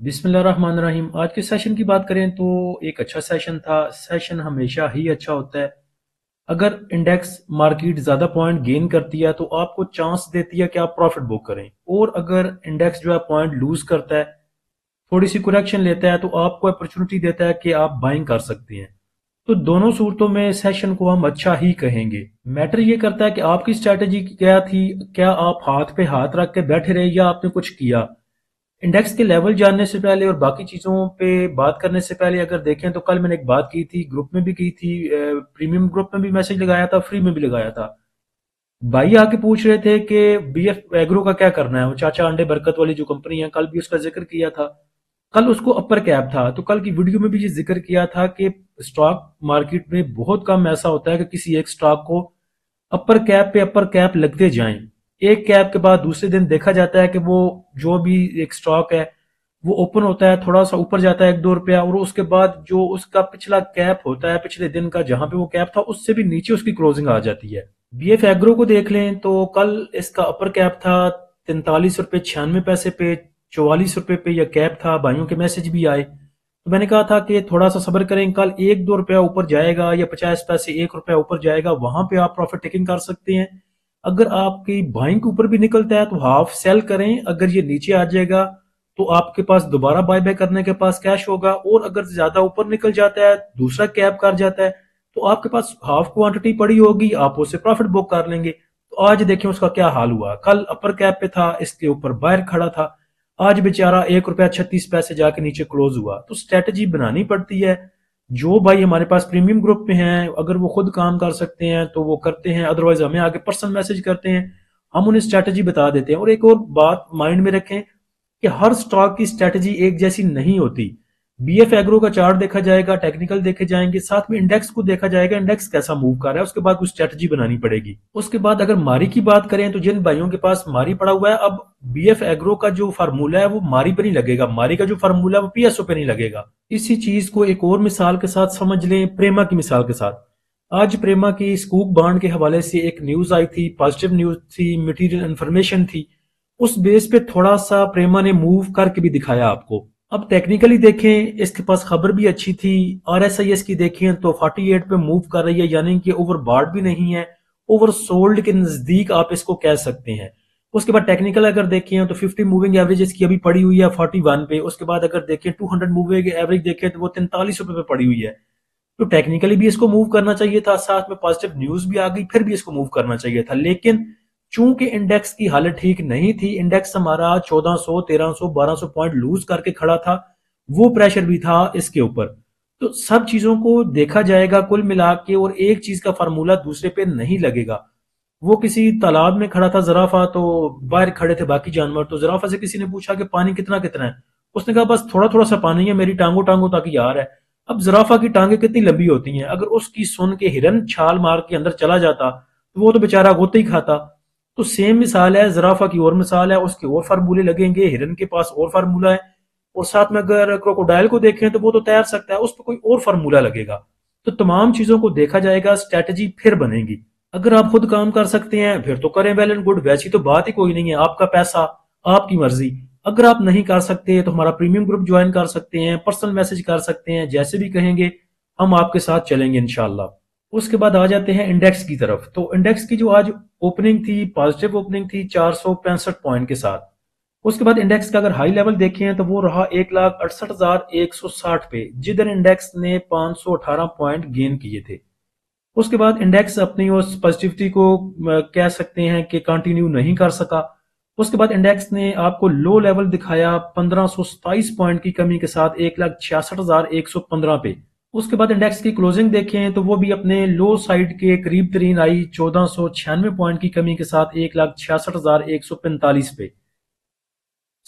बिस्मिल्लाहिर्रहमानिर्रहीम। आज के सेशन की बात करें तो एक अच्छा सेशन था। सेशन हमेशा ही अच्छा होता है। अगर इंडेक्स मार्केट ज़्यादा पॉइंट गेन करती है तो आपको चांस देती है कि आप प्रॉफिट बुक करें, और अगर इंडेक्स जो है पॉइंट लूज करता है, थोड़ी सी करेक्शन लेता है, तो आपको अपॉर्चुनिटी देता है कि आप बाइंग कर सकते हैं। तो दोनों सूरतों में सेशन को हम अच्छा ही कहेंगे। मैटर ये करता है कि आपकी स्ट्रैटेजी क्या थी। क्या आप हाथ पे हाथ रख के बैठे रहे या आपने कुछ किया। इंडेक्स के लेवल जानने से पहले और बाकी चीज़ों पे बात करने से पहले अगर देखें तो कल मैंने एक बात की थी, ग्रुप में भी की थी, प्रीमियम ग्रुप में भी मैसेज लगाया था, फ्री में भी लगाया था। भाई आके पूछ रहे थे कि बीएफ एग्रो का क्या करना है। वो चाचा अंडे बरकत वाली जो कंपनी है, कल भी उसका जिक्र किया था। कल उसको अपर कैप था, तो कल की वीडियो में भी ये जिक्र किया था कि स्टॉक मार्केट में बहुत कम ऐसा होता है कि किसी एक स्टॉक को अपर कैप पे अपर कैप लगते जाएं। एक कैप के बाद दूसरे दिन देखा जाता है कि वो जो भी एक स्टॉक है वो ओपन होता है, थोड़ा सा ऊपर जाता है 1-2 रुपया, और उसके बाद जो उसका पिछला कैप होता है पिछले दिन का जहां पे वो कैप था उससे भी नीचे उसकी क्लोजिंग आ जाती है। बीएफ एग्रो को देख लें तो कल इसका अपर कैप था 43 रुपये 96 पैसे पे, 44 रुपये पे यह कैप था। भाइयों के मैसेज भी आए तो मैंने कहा था कि थोड़ा सा सब्र करें, कल 1-2 रुपया ऊपर जाएगा या 50 पैसे 1 रुपया ऊपर जाएगा, वहां पे आप प्रॉफिट टेकिंग कर सकते हैं। अगर आपकी बाइंग के ऊपर भी निकलता है तो हाफ सेल करें। अगर ये नीचे आ जाएगा तो आपके पास दोबारा बाय बैक करने के पास कैश होगा, और अगर ज्यादा ऊपर निकल जाता है, दूसरा कैप कर जाता है, तो आपके पास हाफ क्वांटिटी पड़ी होगी, आप उससे प्रॉफिट बुक कर लेंगे। तो आज देखें उसका क्या हाल हुआ। कल अपर कैप पे था, इसके ऊपर बायर खड़ा था, आज बेचारा 1 रुपया 36 पैसे जाके नीचे क्लोज हुआ। तो स्ट्रेटजी बनानी पड़ती है। जो भाई हमारे पास प्रीमियम ग्रुप में हैं, अगर वो खुद काम कर सकते हैं तो वो करते हैं, अदरवाइज हमें आगे पर्सनल मैसेज करते हैं, हम उन्हें स्ट्रेटजी बता देते हैं। और एक और बात माइंड में रखें कि हर स्टॉक की स्ट्रेटजी एक जैसी नहीं होती। बीएफ एग्रो का चार्ट देखा जाएगा, टेक्निकल देखे जाएंगे, साथ में इंडेक्स को देखा जाएगा, इंडेक्स कैसा मूव कर रहा है, उसके बाद कुछ स्ट्रेटजी बनानी पड़ेगी। उसके बाद अगर मारी की बात करें तो जिन भाइयों के पास मारी पड़ा हुआ है, अब बीएफ एग्रो का जो फार्मूला है वो मारी पे नहीं लगेगा, मारी का जो फार्मूला है वो पीएसओ पे नहीं लगेगा। इसी चीज को एक और मिसाल के साथ समझ लें, प्रेमा की मिसाल के साथ। आज प्रेमा की स्कूप बांड के हवाले से एक न्यूज आई थी, पॉजिटिव न्यूज थी, मटेरियल इन्फॉर्मेशन थी। उस बेस पे थोड़ा सा प्रेमा ने मूव करके भी दिखाया आपको। अब टेक्निकली देखें, इसके पास खबर भी अच्छी थी। आरएसआईएस की देखें तो 48 पे मूव कर रही है, यानी कि ओवर बॉट भी नहीं है, ओवर सोल्ड के नजदीक आप इसको कह सकते हैं। उसके बाद टेक्निकल अगर देखें तो 50 मूविंग एवरेज इसकी अभी पड़ी हुई है 41 पे। उसके बाद अगर देखें 200 मूविंग एवरेज देखें तो वो 43 रुपए पे पड़ी हुई है। तो टेक्निकली भी इसको मूव करना चाहिए था, साथ में पॉजिटिव न्यूज भी आ गई, फिर भी इसको मूव करना चाहिए था। लेकिन चूंकि इंडेक्स की हालत ठीक नहीं थी, इंडेक्स हमारा 1400 1300 1200 पॉइंट लूज करके खड़ा था, वो प्रेशर भी था इसके ऊपर। तो सब चीजों को देखा जाएगा कुल मिला के, और एक चीज का फार्मूला दूसरे पे नहीं लगेगा। वो किसी तालाब में खड़ा था जराफा, तो बाहर खड़े थे बाकी जानवर, तो जराफा से किसी ने पूछा कि पानी कितना कितना है। उसने कहा बस थोड़ा थोड़ा सा पानी है, मेरी टांगों टांगों तक यार है। अब जराफा की टांगे कितनी लंबी होती हैं, अगर उसकी सुन के हिरन छाल मार के अंदर चला जाता तो वो तो बेचारा गोते ही खाता। तो सेम मिसाल है, जराफा की और मिसाल है, उसके और फार्मूले लगेंगे, हिरन के पास और फार्मूला है। और साथ में अगर क्रोकोडाइल को देखें तो वो तो तैर सकता है, उस पर कोई और फार्मूला लगेगा। तो तमाम चीजों को देखा जाएगा, स्ट्रेटजी फिर बनेगी। अगर आप खुद काम कर सकते हैं फिर तो करें, वेल एंड गुड, वैसी तो बात ही कोई नहीं है, आपका पैसा आपकी मर्जी। अगर आप नहीं कर सकते तो हमारा प्रीमियम ग्रुप ज्वाइन कर सकते हैं, पर्सनल मैसेज कर सकते हैं, जैसे भी कहेंगे हम आपके साथ चलेंगे इंशाल्लाह। उसके बाद आ जाते हैं इंडेक्स की तरफ। तो इंडेक्स की जो आज ओपनिंग थी, पॉजिटिव ओपनिंग थी 465 पॉइंट के साथ। उसके बाद इंडेक्स का अगर हाई लेवल देखें तो वो रहा 1,68,160 पे, जिधर इंडेक्स ने 518 पॉइंट गेन किए थे। उसके बाद इंडेक्स अपनी उस पॉजिटिविटी को कह सकते हैं कि कंटिन्यू नहीं कर सका। उसके बाद इंडेक्स ने आपको लो लेवल दिखाया 1527 पॉइंट की कमी के साथ 1,66,115 पे। उसके बाद इंडेक्स की क्लोजिंग देखें तो वो भी अपने लो साइड के करीब तरीन आई 1496 पॉइंट की कमी के साथ 1,66,145 पे।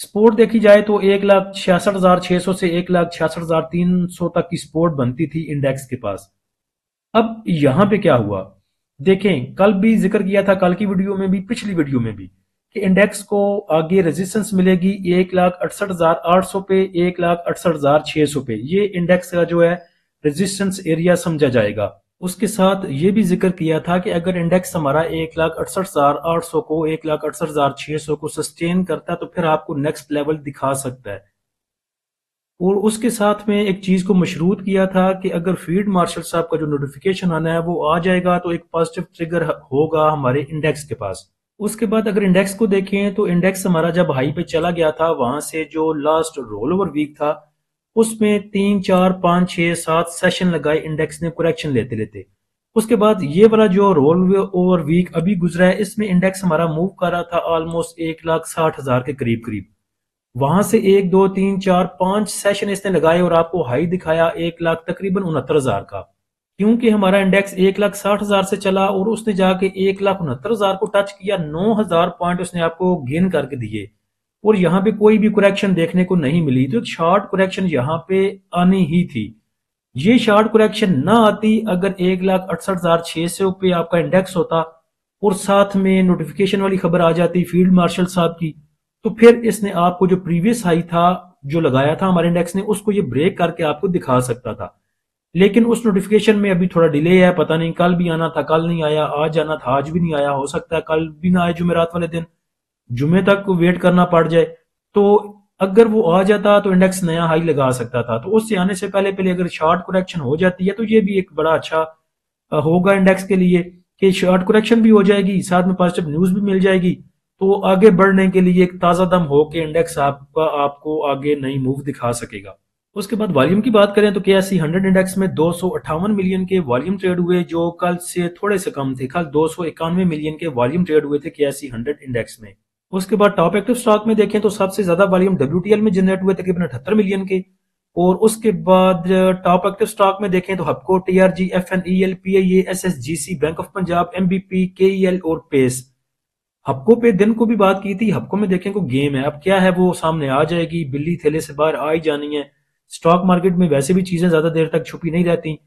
सपोर्ट देखी जाए तो 1,66,600 से 1,66,300 तक की सपोर्ट बनती थी इंडेक्स के पास। अब यहां पे क्या हुआ देखें, कल भी जिक्र किया था, कल की वीडियो में भी पिछली वीडियो में भी, कि इंडेक्स को आगे रेजिस्टेंस मिलेगी 1,68,800 पे, 1,68,600 पे। ये इंडेक्स का जो है रेजिस्टेंस एरिया समझा जाएगा। उसके साथ ये भी जिक्र किया था कि अगर इंडेक्स हमारा 1,68,800 को, 1,68,600 को सस्टेन करता है तो फिर आपको नेक्स्ट लेवल दिखा सकता है। और उसके साथ में एक चीज को मशरूत किया था कि अगर फील्ड मार्शल साहब का जो नोटिफिकेशन आना है वो आ जाएगा तो एक पॉजिटिव ट्रिगर होगा हमारे इंडेक्स के पास। उसके बाद अगर इंडेक्स को देखें तो इंडेक्स हमारा जब हाई पे चला गया था, वहां से जो लास्ट रोल ओवर वीक था उसमें 3 4 5 6 7 सेशन लगाए इंडेक्स ने करेक्शन लेते लेते। उसके बाद ये वाला जो रोल ओवर वीक अभी गुजरा है इसमें इंडेक्स हमारा मूव कर रहा था ऑलमोस्ट 1,60,000 के करीब करीब। वहां से 1 2 3 4 5 सेशन इसने लगाए और आपको हाई दिखाया 1 लाख तकरीबन 69,000 का। क्योंकि हमारा इंडेक्स 1,60,000 से चला और उसने जाके 1,69,000 को टच किया, 9,000 पॉइंट उसने आपको गेन करके दिए और यहाँ पे कोई भी करेक्शन देखने को नहीं मिली। तो एक शॉर्ट करेक्शन यहाँ पे आनी ही थी। ये शॉर्ट करेक्शन ना आती अगर 1,68,600 पे आपका इंडेक्स होता और साथ में नोटिफिकेशन वाली खबर आ जाती फील्ड मार्शल साहब की, तो फिर इसने आपको जो प्रीवियस हाई था जो लगाया था हमारे इंडेक्स ने उसको ये ब्रेक करके आपको दिखा सकता था। लेकिन उस नोटिफिकेशन में अभी थोड़ा डिले है, पता नहीं कल भी आना था कल नहीं आया, आज आना था आज भी नहीं आया, हो सकता है कल भी ना आए जुमेरात वाले दिन, जुमे तक वेट करना पड़ जाए। तो अगर वो आ जाता तो इंडेक्स नया हाई लगा सकता था। तो उससे आने से पहले पहले अगर शॉर्ट करेक्शन हो जाती है तो ये भी एक बड़ा अच्छा होगा इंडेक्स के लिए कि शॉर्ट करेक्शन भी हो जाएगी, साथ में पॉजिटिव न्यूज भी मिल जाएगी। तो आगे बढ़ने के लिए एक ताजा दम हो के इंडेक्स आपका आपको आगे नई मूव दिखा सकेगा। उसके बाद वॉल्यूम की बात करें तो KSE 100 इंडेक्स में 258 मिलियन के वॉल्यूम ट्रेड हुए जो कल से थोड़े से कम थे। कल 291 मिलियन के वॉल्यूम ट्रेड हुए थे KSE 100 इंडेक्स में। उसके बाद टॉप एक्टिव स्टॉक में देखें तो सबसे ज्यादा वॉल्यूम WTL में जनरेट हुए तकरीबन 78 मिलियन के। और उसके बाद टॉप एक्टिव स्टॉक में देखें तो हबको, TRG, FNEL, PIA, SSGC, bank of Punjab, MBP, KEL और पेस। हबको पे दिन को भी बात की थी, हबको में देखें को गेम है, अब क्या है वो सामने आ जाएगी, बिल्ली थैले से बाहर आ ही जानी है। स्टॉक मार्केट में वैसे भी चीजें ज्यादा देर तक छुपी नहीं रहती।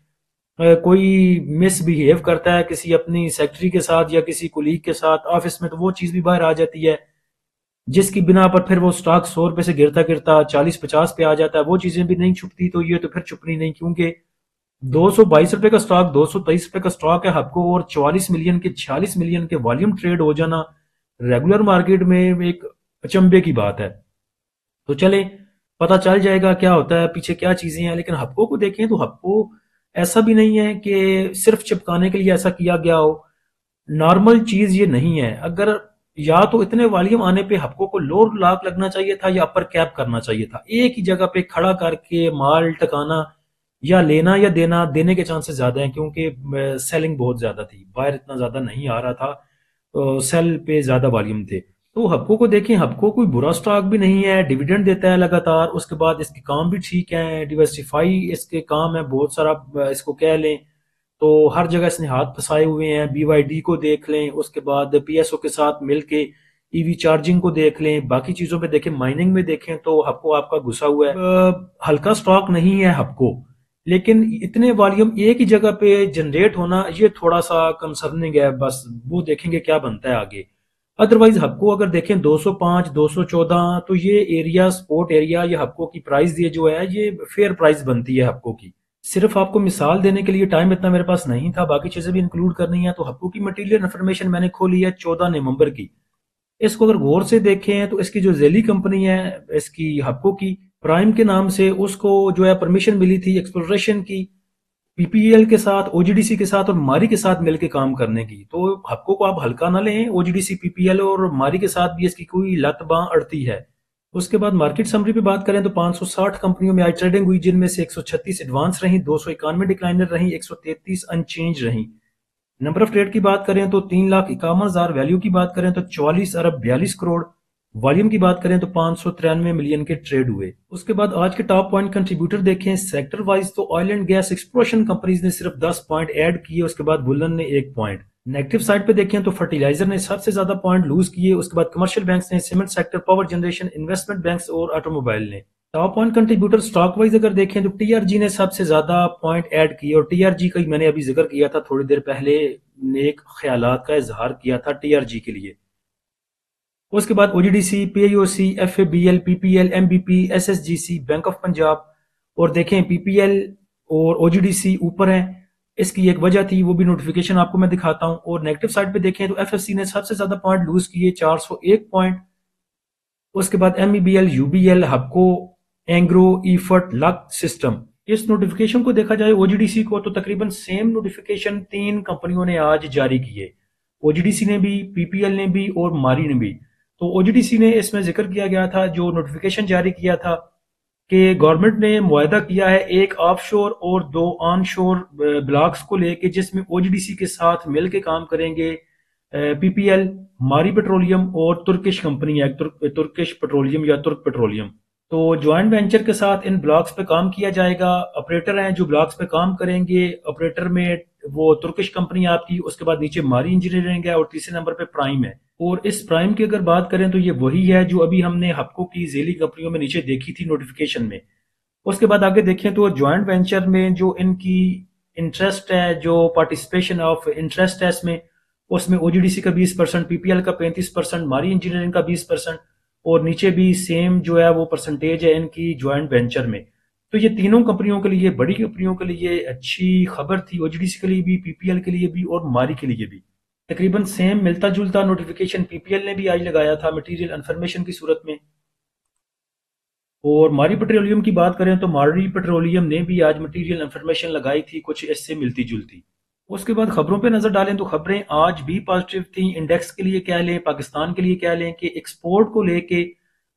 कोई मिसबिहेव करता है किसी अपनी सेक्रेटरी के साथ या किसी कुलीग के साथ ऑफिस में तो वो चीज भी बाहर आ जाती है, जिसकी बिना पर फिर वो स्टॉक 100 रुपए से गिरता गिरता 40 50 पे आ जाता है। वो चीजें भी नहीं छुपती तो ये तो फिर छुपनी नहीं, क्योंकि 222 रुपए का स्टॉक 223 रुपए का स्टॉक है हबको और 44 मिलियन के 46 मिलियन के वॉल्यूम ट्रेड हो जाना रेगुलर मार्केट में एक अचंभे की बात है। तो चले पता चल जाएगा क्या होता है, पीछे क्या चीजें हैं। लेकिन हबको को देखें तो हबको ऐसा भी नहीं है कि सिर्फ चिपकाने के लिए ऐसा किया गया हो, नॉर्मल चीज ये नहीं है। अगर या तो इतने वॉल्यूम आने पे हबको को लोअर लॉक लगना चाहिए था या अपर कैप करना चाहिए था, एक ही जगह पे खड़ा करके माल टकाना या लेना या देना, देने के चांसेस ज्यादा हैं क्योंकि सेलिंग बहुत ज्यादा थी, बाहर इतना ज्यादा नहीं आ रहा था, सेल पे ज्यादा वॉल्यूम थे। तो हबको को देखें, हबको कोई बुरा स्टॉक भी नहीं है, डिविडेंड देता है लगातार, उसके बाद इसके काम भी ठीक है, डिवर्सिफाई इसके काम है बहुत सारा, इसको कह लें तो हर जगह इसने हाथ फंसाए हुए हैं। BYD को देख लें, उसके बाद PSO के साथ मिलके EV चार्जिंग को देख लें, बाकी चीजों पे देखें, माइनिंग में देखें तो हबको आपका घुसा हुआ है। हल्का स्टॉक नहीं है हबको, लेकिन इतने वॉल्यूम एक ही जगह पे जनरेट होना ये थोड़ा सा कंसर्निंग है, बस वो देखेंगे क्या बनता है आगे। अदरवाइज हबको अगर देखें 205 214 तो ये एरिया सपोर्ट एरिया, ये हबको की प्राइस ये जो है ये फेयर प्राइस बनती है हबको की। सिर्फ आपको मिसाल देने के लिए टाइम इतना मेरे पास नहीं था, बाकी चीजें भी इंक्लूड करनी है। तो हबको की मटेरियल इन्फॉर्मेशन मैंने खोली है 14 नवंबर की। इसको अगर गौर से देखें तो इसकी जो जेली कंपनी है इसकी हबको की प्राइम के नाम से, उसको जो है परमिशन मिली थी एक्सप्लोरेशन की PPL के साथ, OGDC के साथ और मारी के साथ मिलकर काम करने की। तो हबको को आप हल्का ना लें, OGDC PPL और मारी के साथ भी इसकी कोई लत बां अड़ती है। उसके बाद मार्केट समरी पे बात करें तो 560 कंपनियों में आज ट्रेडिंग हुई, जिनमें से 136 एडवांस रही, 291 डिक्लाइनर रही, 133 अनचेंज रही। नंबर ऑफ ट्रेड की बात करें तो 3,51,000, वैल्यू की बात करें तो 44 अरब 42 करोड़, वॉल्यूम की बात करें तो 593 मिलियन के ट्रेड हुए। उसके बाद आज के टॉप पॉइंट कंट्रीब्यूटर देखें सेक्टर वाइज तो oil and gas exploration companies ने सिर्फ 10 पॉइंट ऐड किए, उसके बाद बुलन ने 1 पॉइंट। नेगेटिव साइड पे देखें तो फर्टिलाइजर ने सबसे ज्यादा पॉइंट लूज किए, उसके बाद कमर्शियल बैंक्स ने, cement sector, power generation, investment banks और ऑटोमोबाइल ने। Top point contributor stock wise अगर देखें तो TRG ने सबसे ज्यादा पॉइंट ऐड किए और TRG का ही मैंने अभी जिक्र किया था थोड़ी देर पहले, नेक ख्यालात का इजहार किया था TRG के लिए। उसके बाद OGDC, PIOC, FABL, PPL, MBP, SSGC, bank of Punjab. और देखें PPL और OGDC ऊपर हैं, इसकी एक वजह थी, वो भी नोटिफिकेशन आपको मैं दिखाता हूं। और नेगेटिव साइड पे देखें तो FFC ने सबसे ज्यादा पॉइंट लूज किए 401 पॉइंट। उसके बाद MEBL, UBL, हबको, Engro Efert luck system. इस नोटिफिकेशन को देखा जाए ओजीडीसी को, तो तकरीबन सेम नोटिफिकेशन तीन कंपनियों ने आज जारी की है। ओजीडीसी ने भी, पीपीएल ने भी और मारी ने भी। तो ओजीडीसी ने इसमें जिक्र किया गया था, जो नोटिफिकेशन जारी किया था कि गवर्नमेंट ने मुआहदा किया है एक ऑफशोर और दो ऑनशोर ब्लॉक्स को लेके, जिसमें ओजीडीसी के साथ मिल के काम करेंगे पीपीएल, मारी पेट्रोलियम और तुर्किश कंपनी है, तुर्किश पेट्रोलियम या तुर्क पेट्रोलियम। तो ज्वाइंट वेंचर के साथ इन ब्लॉक्स पे काम किया जाएगा। ऑपरेटर हैं जो ब्लॉक्स पे काम करेंगे, ऑपरेटर में वो तुर्किश कंपनी आपकी, उसके बाद नीचे मारी इंजीनियरिंग है और तीसरे नंबर पे प्राइम है। और इस प्राइम की अगर बात करें तो ये वही है जो अभी हमने हपको की जेली कंपनियों में नीचे देखी थी नोटिफिकेशन में। उसके बाद आगे देखें तो ज्वाइंट वेंचर में जो इनकी इंटरेस्ट है, जो पार्टिसिपेशन ऑफ इंटरेस्ट है इसमें, उसमें ओजीडीसी का 20%, पीपीएल का 35%, मारी इंजीनियरिंग का 20%, और नीचे भी सेम जो है वो परसेंटेज है इनकी ज्वाइंट वेंचर में। तो ये तीनों कंपनियों के लिए, बड़ी कंपनियों के लिए अच्छी खबर थी, ओजीडीसी के लिए भी, पीपीएल के लिए भी और मारी के लिए भी। तकरीबन सेम मिलता जुलता नोटिफिकेशन पीपीएल ने भी आज लगाया था मटेरियल इन्फॉर्मेशन की सूरत में। और मारी पेट्रोलियम की बात करें तो मारी पेट्रोलियम ने भी आज मटेरियल इन्फॉर्मेशन लगाई थी, कुछ इससे मिलती जुलती। उसके बाद खबरों पे नजर डालें तो खबरें आज भी पॉजिटिव थी। इंडेक्स के लिए क्या लें, पाकिस्तान के लिए क्या लें, कि एक्सपोर्ट को लेके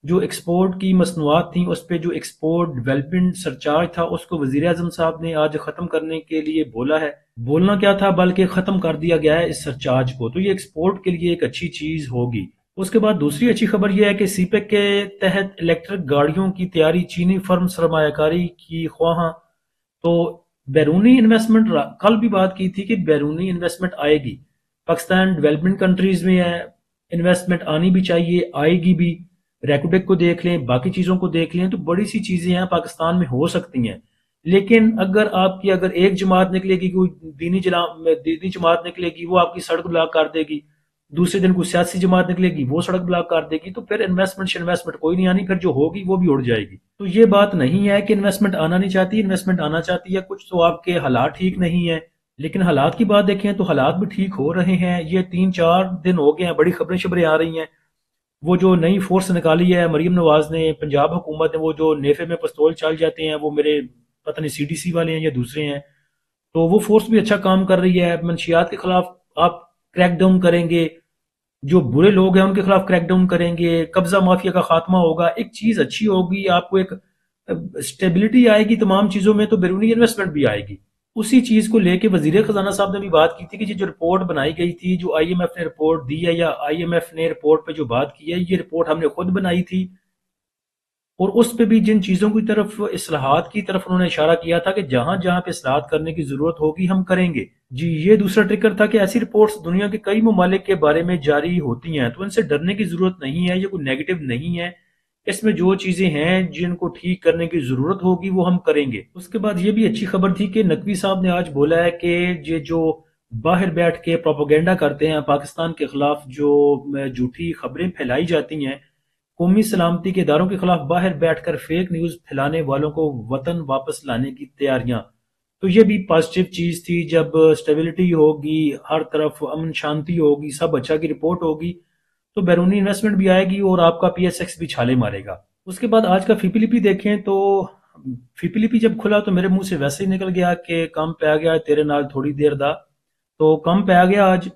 जो एक्सपोर्ट की मसनूआत थी उस पर जो एक्सपोर्ट डेवलपमेंट सरचार्ज था उसको वजीर आजम साहब ने आज खत्म करने के लिए बोला है। बोलना क्या था, बल्कि खत्म कर दिया गया है इस सरचार्ज को। तो ये एक्सपोर्ट के लिए एक अच्छी चीज होगी। उसके बाद दूसरी अच्छी खबर यह है कि सीपेक के तहत इलेक्ट्रिक गाड़ियों की तैयारी चीनी फर्म सरमायाकारी की ख्वाह। तो बैरूनी इन्वेस्टमेंट, कल भी बात की थी कि बैरूनी इन्वेस्टमेंट आएगी, पाकिस्तान डेवलपमेंट कंट्रीज में है, इन्वेस्टमेंट आनी भी चाहिए, आएगी भी। रैकुटेक को देख लें, बाकी चीजों को देख लें, तो बड़ी सी चीजें हैं पाकिस्तान में हो सकती हैं। लेकिन अगर एक जमात निकलेगी, कोई दीनी जमात निकलेगी, वो आपकी सड़क ब्लॉक कर देगी। दूसरे दिन कोई सियासी जमात निकलेगी, वो सड़क ब्लॉक कर देगी, तो फिर इन्वेस्टमेंट कोई नहीं आनी, फिर जो होगी वो भी उड़ जाएगी। तो ये बात नहीं है कि इन्वेस्टमेंट आना नहीं चाहती, इन्वेस्टमेंट आना चाहती है। कुछ तो आपके हालात ठीक नहीं है, लेकिन हालात की बात देखें तो हालात भी ठीक हो रहे हैं। ये 3-4 दिन हो गए हैं, बड़ी खबरें शबरें आ रही हैं। वो जो नई फोर्स निकाली है मरीम नवाज ने, पंजाब हुकूमत ने, वो जो नेफे में पिस्तौल चल जाते हैं, वो मेरे पता नहीं सीडीसी वाले हैं या दूसरे हैं, तो वो फोर्स भी अच्छा काम कर रही है। मंशियात के खिलाफ आप क्रैकडाउन करेंगे, जो बुरे लोग हैं उनके खिलाफ क्रैकडाउन करेंगे, कब्जा माफिया का खात्मा होगा, एक चीज अच्छी होगी, आपको एक स्टेबिलिटी आएगी तमाम चीजों में, तो बैरूनी इन्वेस्टमेंट भी आएगी। उसी चीज को लेके वजीर खजाना साहब ने भी बात की थी कि जो रिपोर्ट बनाई गई थी, जो आईएमएफ ने रिपोर्ट दी है, या आईएमएफ ने रिपोर्ट पे जो बात की है, ये रिपोर्ट हमने खुद बनाई थी। और उस पे भी जिन चीजों की तरफ, इस्लाहात की तरफ उन्होंने इशारा किया था कि जहां जहां पे इस्लाहात करने की जरूरत होगी हम करेंगे। जी, ये दूसरा ट्रिगर था कि ऐसी रिपोर्ट्स दुनिया के कई ममालिक के बारे में जारी होती हैं, तो इनसे डरने की जरूरत नहीं है, ये कोई नेगेटिव नहीं है। इसमें जो चीजें हैं जिनको ठीक करने की जरूरत होगी वो हम करेंगे। उसके बाद ये भी अच्छी खबर थी कि नकवी साहब ने आज बोला है कि ये जो बाहर बैठ के प्रोपोगेंडा करते हैं पाकिस्तान के खिलाफ, जो झूठी खबरें फैलाई जाती हैं, कौमी सलामती के इदारों के खिलाफ बाहर बैठकर फेक न्यूज फैलाने वालों को वतन वापस लाने की तैयारियां, तो ये भी पॉजिटिव चीज थी। जब स्टेबिलिटी होगी, हर तरफ अमन शांति होगी, सब अच्छा की रिपोर्ट होगी, तो बैरूनी इन्वेस्टमेंट भी आएगी और आपका पीएसएक्स भी छाले मारेगा। उसके बाद आज का फीपीलीपी देखें तो फीपीलीपी जब खुला तो मेरे मुंह से वैसे ही निकल गया कि कम पे आ गया तेरे नाल थोड़ी देर दा। तो कम पे आ गया आज।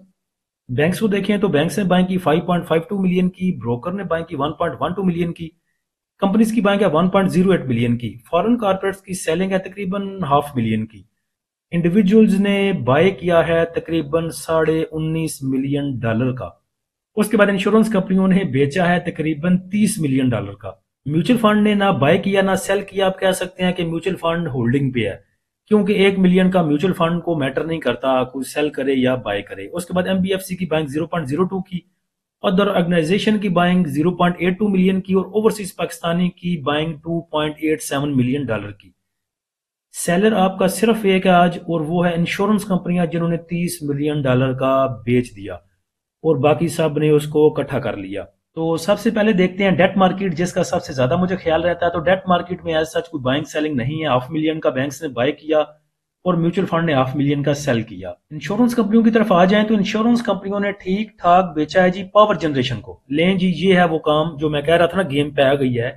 बैंक्स को देखें तो बैंक्स ने बाइंग की 5.52 मिलियन की, ब्रोकर ने बाइंग की 1.12 मिलियन की, कंपनीज की बाइंग है 1.08 मिलियन की, फॉरेन कॉर्पोरेट्स की सेलिंग है तकरीबन $500,000 की, इंडिविजुअल्स ने बाय किया है तकरीबन $19.5 मिलियन का। उसके बाद इंश्योरेंस कंपनियों ने बेचा है तकरीबन $30 मिलियन का। म्यूचुअल फंड ने ना बाय किया ना सेल किया। आप कह सकते हैं कि म्यूचुअल फंड होल्डिंग पे है, क्योंकि 1 मिलियन का म्यूचुअल फंड को मैटर नहीं करता कोई सेल करे या बाय करे। उसके बाद एमबीएफसी की बाइंग 0.02 की, अदर ऑर्गेनाइजेशन की बाइंग 0.82 मिलियन की, और ओवरसीज पाकिस्तानी की बाइंग $2.87 मिलियन की। सेलर आपका सिर्फ एक है आज, और वो है इंश्योरेंस कंपनियां जिन्होंने $30 मिलियन का बेच दिया और बाकी सब ने उसको इकट्ठा कर लिया। तो सबसे पहले देखते हैं डेट मार्केट, जिसका सबसे ज्यादा मुझे ख्याल रहता है। तो डेट मार्केट में एज सच कोई बाइंग सेलिंग नहीं है। $500,000 का बैंक्स ने बाय किया और म्यूचुअल फंड ने $500,000 का सेल किया। इंश्योरेंस कंपनियों की तरफ आ जाएं तो इंश्योरेंस कंपनियों ने ठीक ठाक बेचा है जी पावर जनरेशन को। लें जी, ये है वो काम जो मैं कह रहा था ना, गेम पे आ गई है।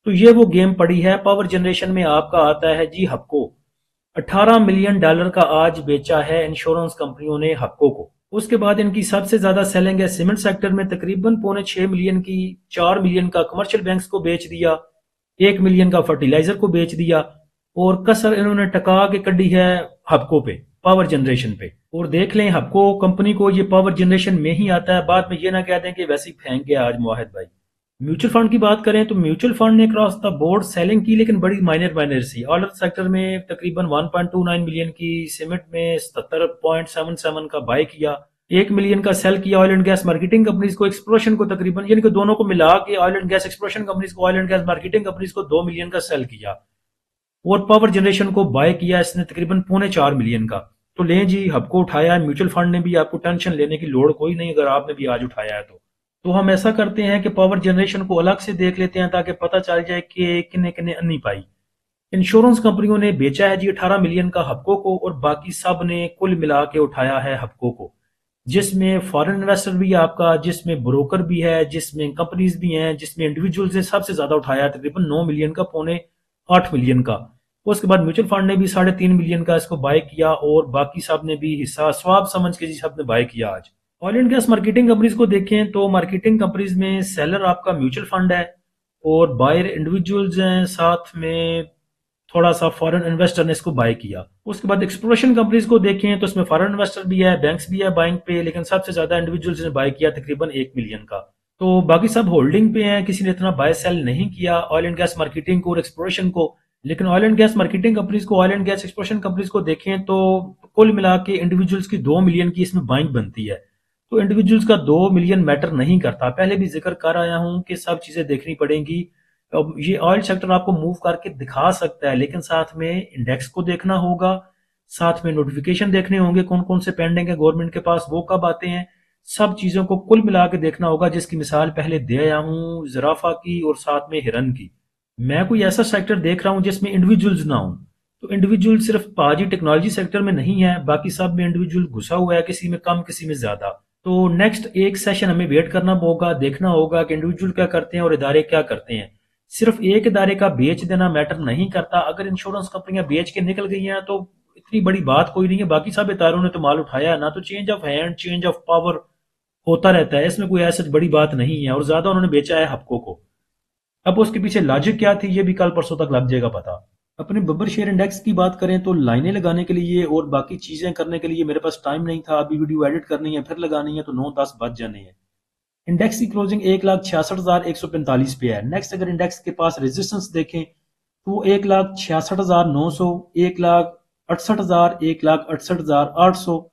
तो ये वो गेम पड़ी है। पावर जनरेशन में आपका आता है जी हपको। $18 मिलियन का आज बेचा है इंश्योरेंस कंपनियों ने हपको को। उसके बाद इनकी सबसे ज्यादा सेलिंग है सीमेंट सेक्टर में, तकरीबन 5.25 मिलियन की। 4 मिलियन का कमर्शियल बैंक्स को बेच दिया, 1 मिलियन का फर्टिलाइजर को बेच दिया, और कसर इन्होंने टका के कड़ी है हबको पे, पावर जनरेशन पे। और देख लें हबको कंपनी को ये पावर जनरेशन में ही आता है, बाद में ये ना कह दें कि वैसे ही फेंक गया आज मुआहिद भाई। म्यूचुअल फंड की बात करें तो म्यूचुअल फंड ने क्रॉस द बोर्ड सेलिंग की, लेकिन बड़ी माइनर माइनर सी। ऑयल सेक्टर में तकरीबन 1.29 मिलियन की, सीमेंट में 77.77 का बाय किया, 1 मिलियन का सेल किया oil and gas marketing companies को, एक्सप्लोरेशन को तकरीबन, यानी कि दोनों को मिला के oil and gas exploration companies को, oil and gas marketing companies को 2 मिलियन का सेल किया। और पावर जनरेशन को बाय किया इसने तकरीबन 3.25 मिलियन का। तो लें जी हबको उठाया है म्यूचुअल फंड ने भी, आपको टेंशन लेने की लोड़ कोई नहीं अगर आपने भी आज उठाया है तो हम ऐसा करते हैं कि पावर जनरेशन को अलग से देख लेते हैं ताकि पता चल जाए कि किन्ने किन्ने अन्नी पाई। इंश्योरेंस कंपनियों ने बेचा है जी 18 मिलियन का हबको को, और बाकी सब ने कुल मिला के उठाया है हबको को, जिसमें फॉरेन इन्वेस्टर भी है आपका, जिसमें ब्रोकर भी है, जिसमें कंपनीज भी हैं, जिसमें इंडिविजुअल्स ने सबसे ज्यादा उठाया है तकरीबन 9 मिलियन का, 8 मिलियन का। उसके बाद म्यूचुअल फंड ने भी 3.5 मिलियन का इसको बाय किया, और बाकी सब ने भी हिस्सा स्वाब समझ के जी सब ने बाय किया आज। Oil and gas marketing companies को देखें तो मार्केटिंग कंपनीज में सेलर आपका म्यूचुअल फंड है, और बायर इंडिविजुअल्स हैं, साथ में थोड़ा सा फॉरेन इन्वेस्टर ने इसको बाय किया। उसके बाद एक्सप्लोरेशन कंपनीज को देखें तो इसमें फॉरेन इन्वेस्टर भी है, बैंक्स भी है बाइंग पे, लेकिन सबसे ज्यादा इंडिविजुअल्स ने बाय किया तकरीबन 1 मिलियन का। तो बाकी सब होल्डिंग पे हैं, किसी ने इतना बाय सेल नहीं किया ऑयल एंड गैस मार्केटिंग को और एक्सप्लोरेशन को। लेकिन oil and gas marketing companies को, oil and gas exploration companies को देखें तो कुल मिला के इंडिविजुअल्स की 2 मिलियन की इसमें बाइंग बनती है। तो इंडिविजुअल्स का 2 मिलियन मैटर नहीं करता, पहले भी जिक्र कर आया हूं कि सब चीजें देखनी पड़ेंगी। अब ये ऑयल सेक्टर आपको मूव करके दिखा सकता है, लेकिन साथ में इंडेक्स को देखना होगा, साथ में नोटिफिकेशन देखने होंगे कौन कौन से पेंडिंग है गवर्नमेंट के पास, वो कब आते हैं। सब चीजों को कुल मिला के देखना होगा, जिसकी मिसाल पहले दे आया हूं जराफा की और साथ में हिरन की। मैं कोई ऐसा सेक्टर देख रहा हूं जिसमें इंडिविजुअल्स ना हो। तो इंडिविजुअल सिर्फ पाजी टेक्नोलॉजी सेक्टर में नहीं है, बाकी सब में इंडिविजुअल घुसा हुआ है, किसी में कम किसी में ज्यादा। तो नेक्स्ट एक सेशन हमें वेट करना होगा, देखना होगा कि इंडिविजुअल क्या करते हैं और इदारे क्या करते हैं। सिर्फ एक इदारे का बेच देना मैटर नहीं करता, अगर इंश्योरेंस कंपनियां बेच के निकल गई हैं तो इतनी बड़ी बात कोई नहीं है, बाकी सब इदारों ने तो माल उठाया है ना। तो change of hand, change of power होता रहता है, इसमें कोई ऐसी बड़ी बात नहीं है, और ज्यादा उन्होंने बेचा है हपको को। अब उसके पीछे लॉजिक क्या थी ये भी कल परसों तक लग जाएगा पता। अपने बब्बर शेयर इंडेक्स की बात करें तो लाइनें लगाने के लिए और बाकी चीजें करने के लिए मेरे पास टाइम नहीं था, अभी वीडियो एडिट करनी है फिर लगानी है तो 9-10 बज जाने हैं। इंडेक्स की क्लोजिंग 1,66,145 पे है। नेक्स्ट अगर इंडेक्स के पास रेजिस्टेंस देखें तो वो 1,66,900, 1,68,000, 1,68,800,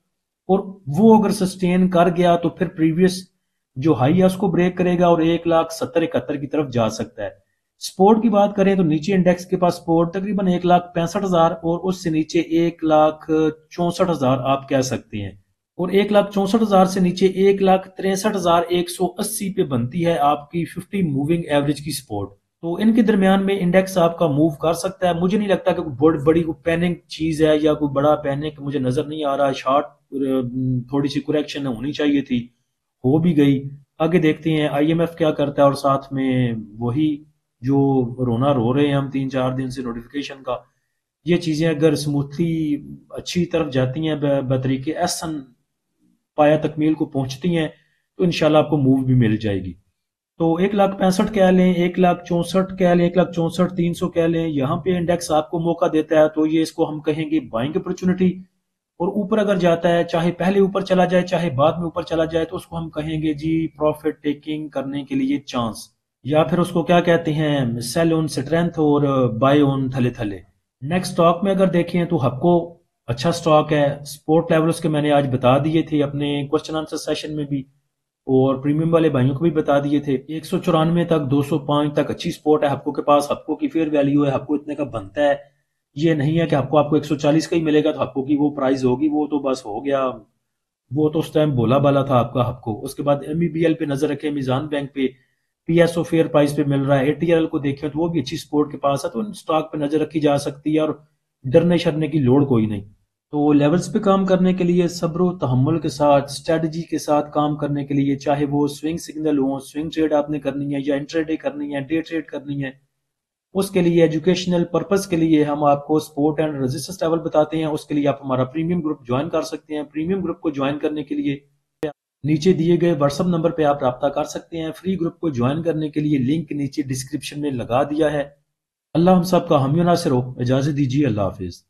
और वो अगर सस्टेन कर गया तो फिर प्रीवियस जो हाई है उसको ब्रेक करेगा और 1,70,71 की तरफ जा सकता है। सपोर्ट की बात करें तो नीचे इंडेक्स के पास सपोर्ट तकरीबन 1,65,000 और उससे नीचे 1,64,000 आप कह सकते हैं, और 1,64,000 से नीचे 1,63,180 पे बनती है आपकी 50 मूविंग एवरेज की सपोर्ट। तो इनके दरमियान में इंडेक्स आपका मूव कर सकता है। मुझे नहीं लगता कि कोई बड़ी बड़ी कोई पैनिक चीज है या कोई बड़ा पैनिक मुझे नजर नहीं आ रहा। शॉर्ट थोड़ी सी कुरेक्शन होनी चाहिए थी, हो भी गई। आगे देखते हैं आईएमएफ क्या करता है, और साथ में वही जो रोना रो रहे हैं हम 3-4 दिन से नोटिफिकेशन का, ये चीजें अगर स्मूथली अच्छी तरफ जाती हैं, बतरीके एहसन पाया तकमील को पहुंचती हैं, तो इंशाल्लाह आपको मूव भी मिल जाएगी। तो 1,65,000 कह लें, 1,64,000 कह लें, 1,64,300 कह लें, यहाँ पे इंडेक्स आपको मौका देता है तो ये इसको हम कहेंगे बाइंग अपॉर्चुनिटी। और ऊपर अगर जाता है, चाहे पहले ऊपर चला जाए चाहे बाद में ऊपर चला जाए, तो उसको हम कहेंगे जी प्रॉफिट टेकिंग करने के लिए चांस, या फिर उसको क्या कहते हैं सेल ऑन स्ट्रेंथ और बाय ऑन थले थले। नेक्स्ट स्टॉक में अगर देखें तो हपको अच्छा स्टॉक है। सपोर्ट लेवल उसके मैंने आज बता दिए थे अपने क्वेश्चन आंसर सेशन में भी, और प्रीमियम वाले भाइयों को भी बता दिए थे। 194 तक, 205 तक अच्छी सपोर्ट है हपको के पास, हपको की फेयर वैल्यू है, हपको इतने का बनता है। ये नहीं है कि आपको 140 का ही मिलेगा तो हपको की वो प्राइस होगी, वो तो बस हो गया, वो तो उस टाइम बोला बाला था आपका हपको। उसके बाद एमईबीएल पे नजर रखें, मिजान बैंक पे पीएसओ फेयर प्राइस पे मिल रहा है। एटीएल को देखें तो वो भी अच्छी सपोर्ट के पास है, तो इन स्टॉक पे नजर रखी जा सकती है, और डरने शरने की लोड़ कोई नहीं। तो लेवल्स पे काम करने के लिए सब्र तहम्मुल के साथ, स्ट्रेटजी के साथ काम करने के लिए, चाहे वो स्विंग सिग्नल हो, स्विंग ट्रेड आपने करनी है या इंट्राडे करनी है, डे ट्रेड करनी है, उसके लिए एजुकेशनल पर्पस के लिए हम आपको स्पोर्ट एंड रेजिस्टेंस लेवल बताते हैं। उसके लिए आप हमारा प्रीमियम ग्रुप ज्वाइन कर सकते हैं। प्रीमियम ग्रुप को ज्वाइन करने के लिए नीचे दिए गए व्हाट्सएप नंबर पे आप रब्ता कर सकते हैं। फ्री ग्रुप को ज्वाइन करने के लिए लिंक नीचे डिस्क्रिप्शन में लगा दिया है। अल्लाह हम सब का हामी नासिर हो। इजाजत दीजिए। अल्लाह हाफिज।